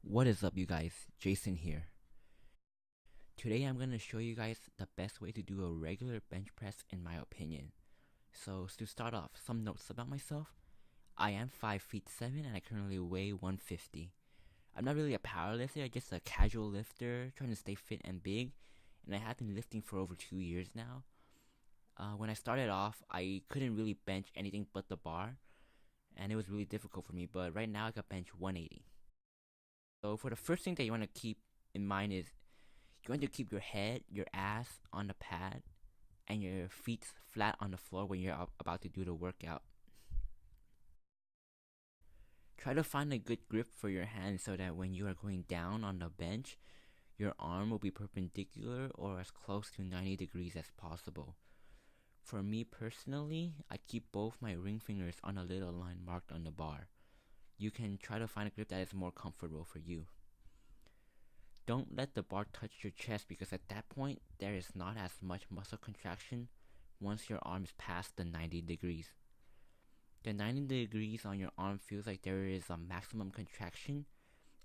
What is up, you guys? Jason here. Today I'm going to show you guys the best way to do a regular bench press in my opinion. So to start off, some notes about myself. I am 5 feet 7 and I currently weigh 150. I'm not really a power lifter, I'm just a casual lifter trying to stay fit and big, and I have been lifting for over 2 years now. When I started off, I couldn't really bench anything but the bar, and it was really difficult for me, but right now I can bench 180. So for the first thing that you want to keep in mind is you want to keep your head, your ass on the pad, and your feet flat on the floor when you're about to do the workout. Try to find a good grip for your hand so that when you are going down on the bench, your arm will be perpendicular or as close to 90 degrees as possible. For me personally, I keep both my ring fingers on a little line marked on the bar. You can try to find a grip that is more comfortable for you. Don't let the bar touch your chest because at that point, there is not as much muscle contraction once your arm is past the 90 degrees. The 90 degrees on your arm feels like there is a maximum contraction,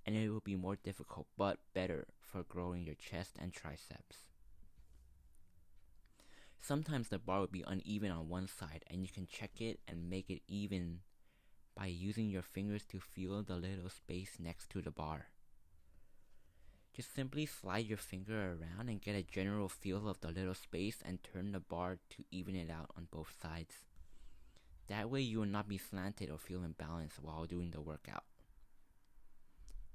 and it will be more difficult but better for growing your chest and triceps. Sometimes the bar will be uneven on one side, and you can check it and make it even by using your fingers to feel the little space next to the bar. Just simply slide your finger around and get a general feel of the little space and turn the bar to even it out on both sides. That way you will not be slanted or feel imbalanced while doing the workout.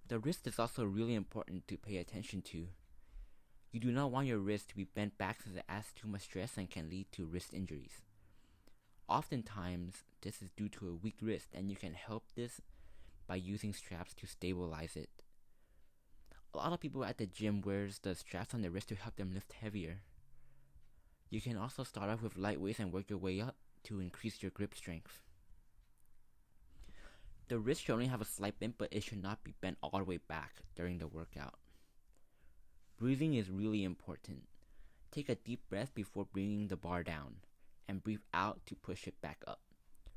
The wrist is also really important to pay attention to. You do not want your wrist to be bent back since it adds too much stress and can lead to wrist injuries. Oftentimes, this is due to a weak wrist, and you can help this by using straps to stabilize it. A lot of people at the gym wears the straps on their wrist to help them lift heavier. You can also start off with light weights and work your way up to increase your grip strength. The wrist should only have a slight bend, but it should not be bent all the way back during the workout. Breathing is really important. Take a deep breath before bringing the bar down, and breathe out to push it back up.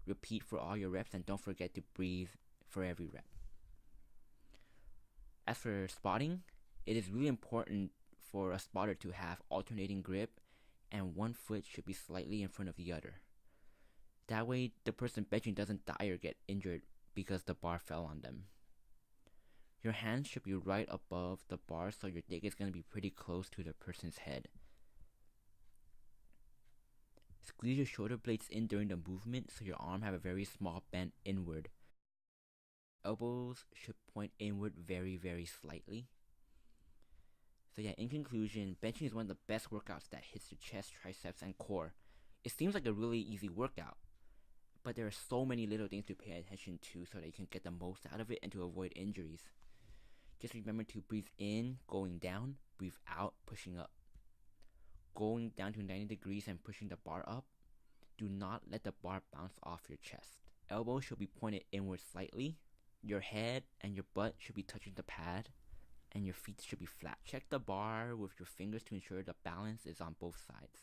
Repeat for all your reps, and don't forget to breathe for every rep. As for spotting, it is really important for a spotter to have alternating grip, and one foot should be slightly in front of the other. That way, the person benching doesn't die or get injured because the bar fell on them. Your hands should be right above the bar, so your dick is going to be pretty close to the person's head. Squeeze your shoulder blades in during the movement so your arm have a very small bend inward. Elbows should point inward very, very slightly. So yeah, in conclusion, benching is one of the best workouts that hits your chest, triceps, and core. It seems like a really easy workout, but there are so many little things to pay attention to so that you can get the most out of it and to avoid injuries. Just remember to breathe in, going down, breathe out, pushing up. Going down to 90 degrees and pushing the bar up. Do not let the bar bounce off your chest. Elbows should be pointed inward slightly. Your head and your butt should be touching the pad, and your feet should be flat. Check the bar with your fingers to ensure the balance is on both sides.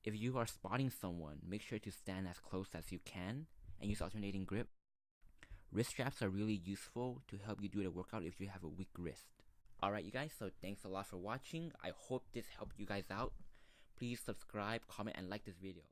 If you are spotting someone, make sure to stand as close as you can and use alternating grip. Wrist straps are really useful to help you do the workout if you have a weak wrist. Alright you guys, so thanks a lot for watching. I hope this helped you guys out. Please subscribe, comment, and like this video.